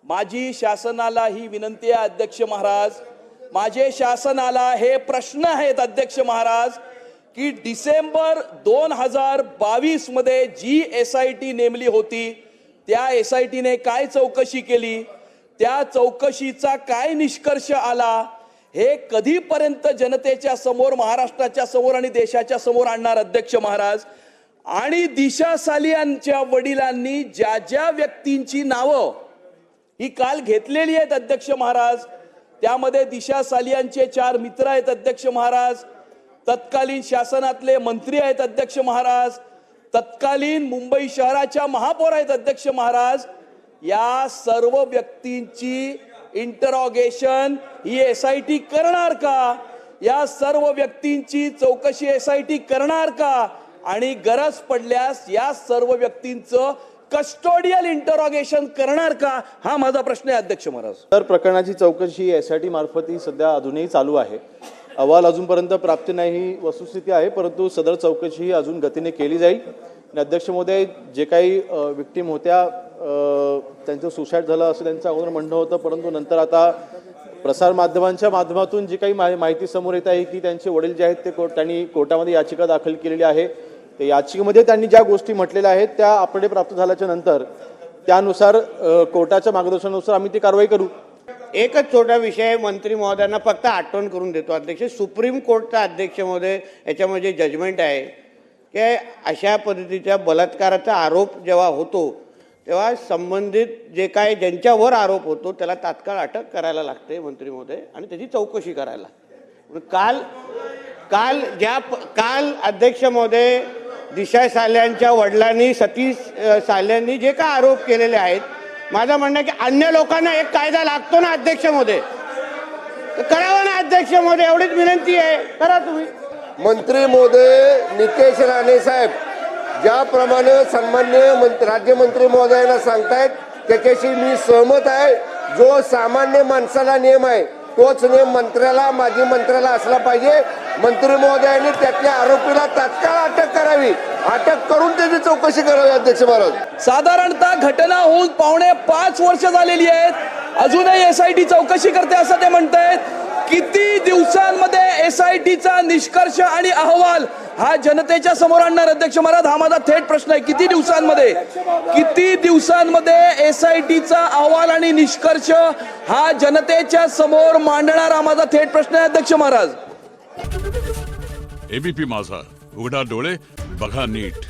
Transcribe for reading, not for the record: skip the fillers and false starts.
माझी शासनाला ही विनंती आहे अध्यक्ष महाराज, माझे शासनाला हे प्रश्न आहेत अध्यक्ष महाराज की डिसेंबर 2022 मध्ये जी SIT नेमली होती त्या SIT ने काय चौकशी केली, त्या चौकशीचा काय निष्कर्ष आला, हे कधीपर्यंत जनतेच्या समोर, महाराष्ट्राच्या समोर आणि देशाच्या समोर आणणार अध्यक्ष महाराज। आणि दिशा सालियांच्या वडिलांनी ज्या ज्या व्यक्तींची नावं ही काल घेतलेली आहेत अध्यक्ष महाराज, त्यामध्ये दिशा सालियांचे 4 मित्र आहेत अध्यक्ष महाराज, तत्कालीन शासनातले मंत्री आहेत अध्यक्ष महाराज, तत्कालीन मुंबई शहराच्या महापौर आहेत अध्यक्ष महाराज। या सर्व व्यक्तींची इंटरॉगेशन ही SIT करणार का? या सर्व व्यक्तींची चौकशी SIT करणार का? आणि गरज पडल्यास या सर्व व्यक्तींचं कस्टोडियल इंटरॉगेशन करणार का? हा माझा प्रश्न आहे अध्यक्ष महाराज। तर प्रकरणाची चौकशी SIT मार्फत ही सध्या अजूनही चालू आहे। अहवाल अजूनपर्यंत प्राप्त नाही ही वस्तुस्थिती आहे, परंतु सदर चौकशी ही अजून गतीने केली जाईल। आणि अध्यक्ष महोदय, जे काही विक्टिम होत्या त्यांचं सुसाईड झालं असं त्यांचं अगोदर म्हणणं होतं, परंतु नंतर आता प्रसार माध्यमांच्या माध्यमातून जी काही माहिती समोर येत आहे की त्यांचे वडील जे आहेत ते त्यांनी कोर्टामध्ये याचिका दाखल केलेली आहे। त्या याचिकेमध्ये त्यांनी ज्या गोष्टी म्हटलेल्या आहेत त्या आपल्याकडे प्राप्त झाल्याच्या नंतर त्यानुसार कोर्टाच्या मार्गदर्शनानुसार आम्ही ती कारवाई करू। एकच छोटा विषय मंत्री महोदयांना फक्त आठवण करून देतो अध्यक्ष, सुप्रीम कोर्टचा अध्यक्ष महोदय याच्यामध्ये जजमेंट आहे की अशा पद्धतीच्या बलात्काराचा आरोप जेव्हा होतो तेव्हा संबंधित जे काय ज्यांच्यावर आरोप होतो त्याला तात्काळ अटक करायला लागते मंत्री महोदय, आणि त्याची चौकशी करायला। काल अध्यक्ष महोदय दिशा साल्यांच्या वडिलांनी, सतीश साल्यांनी जे काय आरोप केलेले आहेत, माझं म्हणणं आहे की अन्य लोकांना एक कायदा लागतो ना अध्यक्ष महोदय, तर करावा ना अध्यक्ष महोदय, एवढीच विनंती आहे, करा तुम्ही। मंत्री महोदय नितेश राणे साहेब ज्याप्रमाणे सन्मान्य राज्यमंत्री महोदयांना सांगतायत त्याच्याशी मी सहमत आहे। जो सामान्य माणसाला नियम आहे तोच नियम मंत्र्याला, माजी मंत्र्याला असला पाहिजे। मंत्री महोदयांनी त्यातल्या आरोपीला तात्काळ अटक करावी, अटक करून त्याची चौकशी करावी अध्यक्ष महाराज। साधारणतः घटना होऊन 5.25 वर्ष झालेली आहेत, अजूनही SIT चौकशी करते असं ते म्हणतायत। किती दिवसांमध्ये SITचा निष्कर्ष आणि अहवाल हा जनतेच्या समोर आणणार अध्यक्ष महाराज? हा माझा थेट प्रश्न आहे। किती दिवसांमध्ये SITचा अहवाल आणि निष्कर्ष हा जनतेच्या समोर मांडणार? हा माझा थेट प्रश्न आहे अध्यक्ष महाराज। ABP माझा, उघडा डोळे बघा नीट।